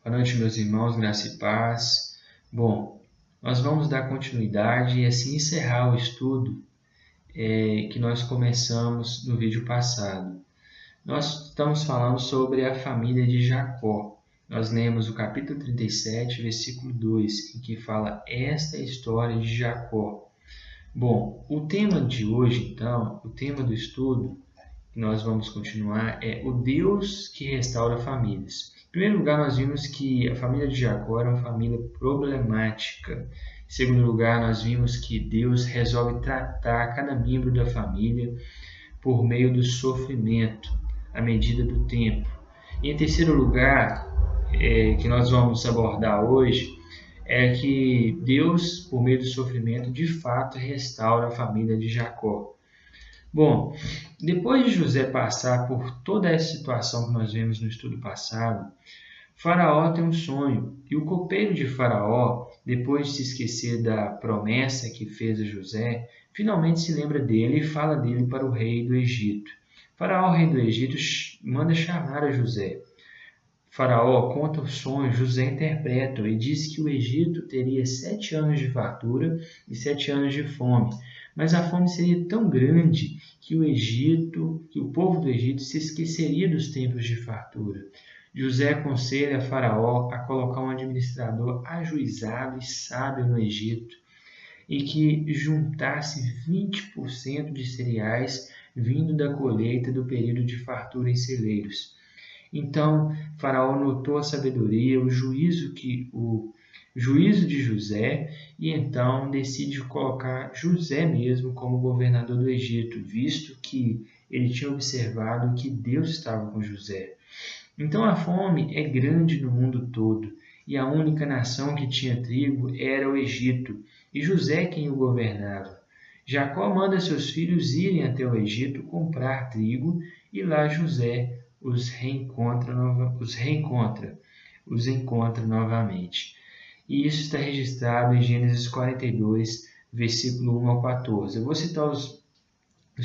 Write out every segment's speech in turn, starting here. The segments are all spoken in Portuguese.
Boa noite, meus irmãos, graça e paz. Bom, nós vamos dar continuidade e assim encerrar o estudo que nós começamos no vídeo passado. Nós estamos falando sobre a família de Jacó. Nós lemos o capítulo 37, versículo 2, em que fala esta é a história de Jacó. Bom, o tema de hoje, então, o tema do estudo que nós vamos continuar é o Deus que restaura famílias. Em primeiro lugar, nós vimos que a família de Jacó era uma família problemática. Em segundo lugar, nós vimos que Deus resolve tratar cada membro da família por meio do sofrimento, à medida do tempo. E em terceiro lugar, que nós vamos abordar hoje, é que Deus, por meio do sofrimento, de fato restaura a família de Jacó. Bom, depois de José passar por toda essa situação que nós vimos no estudo passado, Faraó tem um sonho, e o copeiro de Faraó, depois de se esquecer da promessa que fez a José, finalmente se lembra dele e fala dele para o rei do Egito. Faraó, rei do Egito, manda chamar a José. Faraó conta o sonho, José interpreta e diz que o Egito teria 7 anos de fartura e 7 anos de fome. Mas a fome seria tão grande que o povo do Egito se esqueceria dos tempos de fartura. José aconselha a Faraó a colocar um administrador ajuizado e sábio no Egito e que juntasse 20% de cereais vindo da colheita do período de fartura em celeiros. Então, Faraó notou a sabedoria, o juízo de José, e então decide colocar José mesmo como governador do Egito, visto que ele tinha observado que Deus estava com José. Então a fome é grande no mundo todo, e a única nação que tinha trigo era o Egito, e José quem o governava. Jacó manda seus filhos irem até o Egito comprar trigo, e lá José os encontra novamente. E isso está registrado em Gênesis 42, versículo 1 ao 14. Eu vou citar os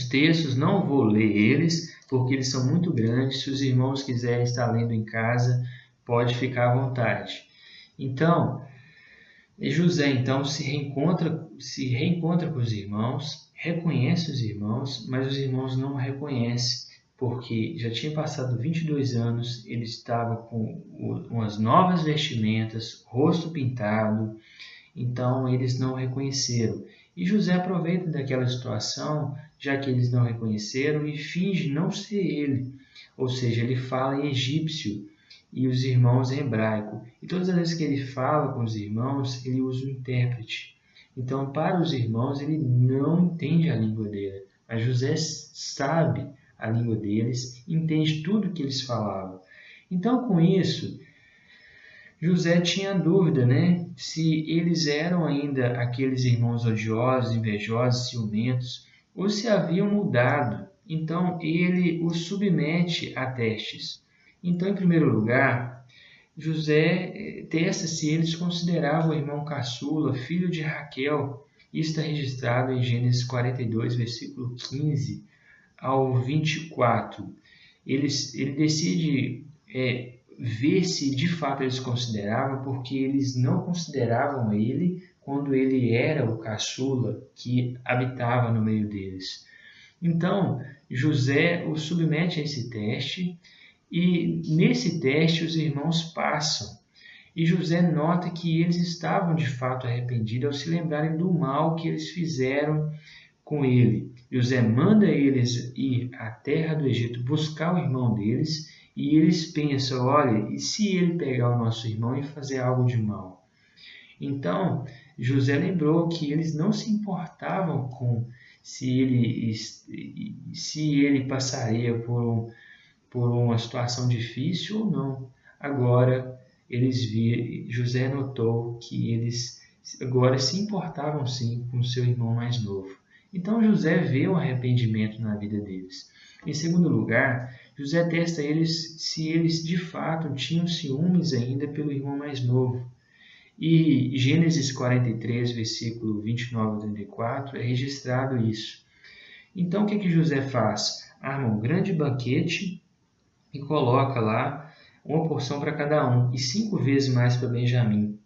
textos, não vou ler eles, porque eles são muito grandes. Se os irmãos quiserem estar lendo em casa, pode ficar à vontade. Então, José então se reencontra com os irmãos, reconhece os irmãos, mas os irmãos não o reconhecem, porque já tinha passado 22 anos, ele estava com umas novas vestimentas, rosto pintado, então eles não o reconheceram. E José aproveita daquela situação, já que eles não reconheceram, e finge não ser ele, ou seja, ele fala em egípcio e os irmãos em hebraico. E todas as vezes que ele fala com os irmãos, ele usa um intérprete. Então, para os irmãos, ele não entende a língua dele, mas José sabe a língua deles, entende tudo que eles falavam. Então, com isso, José tinha dúvida, se eles eram ainda aqueles irmãos odiosos, invejosos, ciumentos, ou se haviam mudado. Então, ele os submete a testes. Então, em primeiro lugar, José testa se eles consideravam o irmão caçula, filho de Raquel. Isso está registrado em Gênesis 42, versículo 15 ao 24. Ele decide ver se de fato eles consideravam, porque eles não consideravam ele quando ele era o caçula que habitava no meio deles. Então, José o submete a esse teste, e nesse teste os irmãos passam. E José nota que eles estavam de fato arrependidos ao se lembrarem do mal que eles fizeram com ele. José manda eles ir à terra do Egito buscar o irmão deles, e eles pensam, olha, e se ele pegar o nosso irmão e fazer algo de mal? Então, José lembrou que eles não se importavam com se ele passaria por uma situação difícil ou não. Agora, José notou que eles agora se importavam sim com seu irmão mais novo. Então, José vê o arrependimento na vida deles. Em segundo lugar, José testa se eles de fato tinham ciúmes ainda pelo irmão mais novo. E Gênesis 43, versículo 29 a 34, é registrado isso. Então, o que José faz? Arma um grande banquete e coloca lá uma porção para cada um, e 5 vezes mais para Benjamim.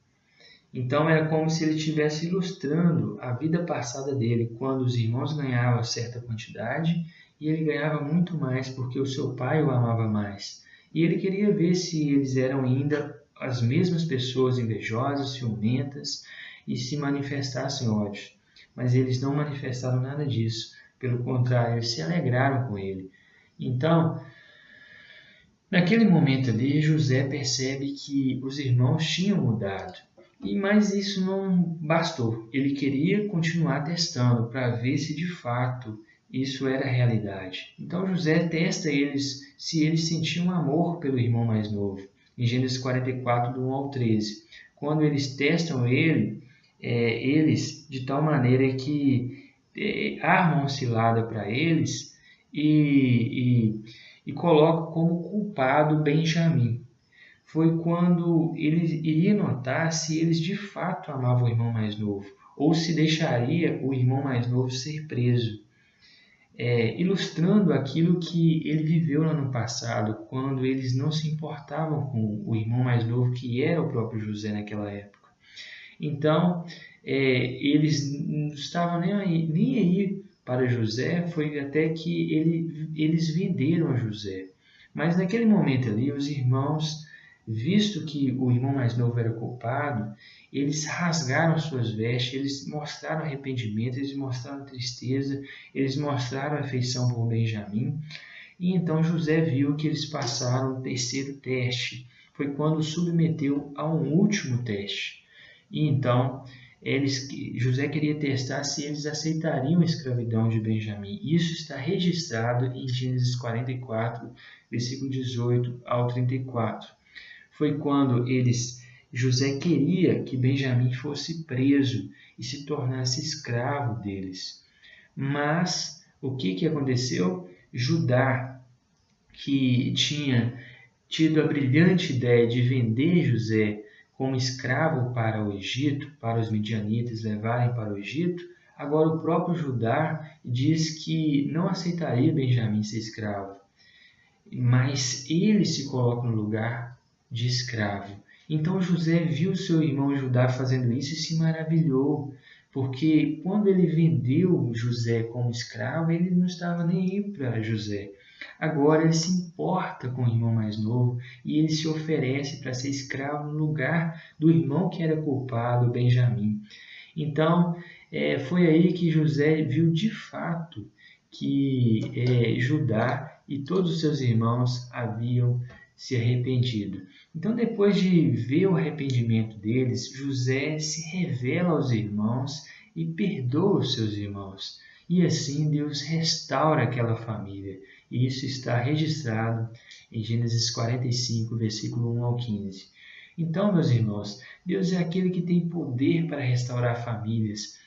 Então era como se ele estivesse ilustrando a vida passada dele, quando os irmãos ganhavam certa quantidade e ele ganhava muito mais porque o seu pai o amava mais. E ele queria ver se eles eram ainda as mesmas pessoas invejosas, ciumentas e se manifestassem ódio. Mas eles não manifestaram nada disso. Pelo contrário, eles se alegraram com ele. Então, naquele momento ali, José percebe que os irmãos tinham mudado. Mas isso não bastou. Ele queria continuar testando para ver se de fato isso era realidade. Então José testa eles se eles sentiam amor pelo irmão mais novo. Em Gênesis 44, do 1 ao 13. Quando eles testam eles de tal maneira que armam uma cilada para eles e colocam como culpado Benjamim. Foi quando ele iria notar se eles de fato amavam o irmão mais novo, ou se deixaria o irmão mais novo ser preso, ilustrando aquilo que ele viveu lá no passado, quando eles não se importavam com o irmão mais novo, que era o próprio José naquela época. Então, eles não estavam nem aí para José, foi até que eles venderam a José. Mas naquele momento ali, os irmãos, visto que o irmão mais novo era culpado, eles rasgaram suas vestes, eles mostraram arrependimento, eles mostraram tristeza, eles mostraram afeição por Benjamim. E então José viu que eles passaram o terceiro teste. Foi quando o submeteu a um último teste. E então José queria testar se eles aceitariam a escravidão de Benjamim. Isso está registrado em Gênesis 44, versículo 18 ao 34. Foi quando José queria que Benjamim fosse preso e se tornasse escravo deles. Mas o que aconteceu? Judá, que tinha tido a brilhante ideia de vender José como escravo para o Egito, para os midianitas levarem para o Egito, agora o próprio Judá diz que não aceitaria Benjamim ser escravo, mas ele se coloca no lugar de escravo. Então José viu seu irmão Judá fazendo isso e se maravilhou, porque quando ele vendeu José como escravo, ele não estava nem aí para José. Agora ele se importa com o irmão mais novo e ele se oferece para ser escravo no lugar do irmão que era culpado, Benjamim. Então, foi aí que José viu de fato que Judá e todos os seus irmãos haviam se arrependido. Então, depois de ver o arrependimento deles, José se revela aos irmãos e perdoa os seus irmãos. E assim Deus restaura aquela família. E isso está registrado em Gênesis 45, versículo 1 ao 15. Então, meus irmãos, Deus é aquele que tem poder para restaurar famílias,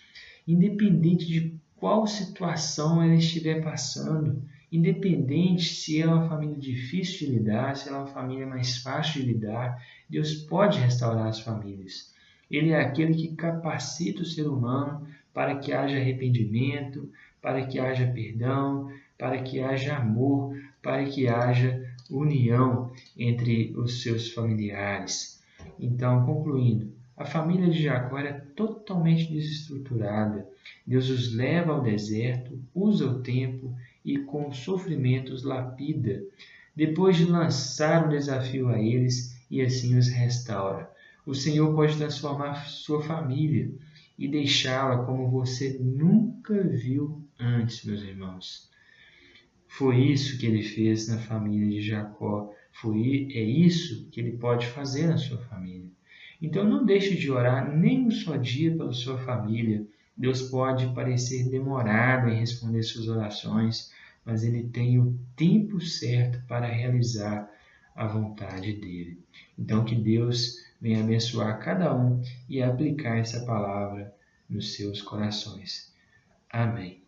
independente de qual situação ela estiver passando, independente se é uma família difícil de lidar, se é uma família mais fácil de lidar, Deus pode restaurar as famílias. Ele é aquele que capacita o ser humano para que haja arrependimento, para que haja perdão, para que haja amor, para que haja união entre os seus familiares. Então, concluindo, a família de Jacó era totalmente desestruturada. Deus os leva ao deserto, usa o tempo e com sofrimentos lapida, depois de lançar um desafio a eles e assim os restaura. O Senhor pode transformar sua família e deixá-la como você nunca viu antes, meus irmãos. Foi isso que ele fez na família de Jacó. É isso que ele pode fazer na sua família. Então não deixe de orar nem um só dia pela sua família. Deus pode parecer demorado em responder suas orações, mas Ele tem o tempo certo para realizar a vontade dEle. Então que Deus venha abençoar cada um e aplicar essa palavra nos seus corações. Amém.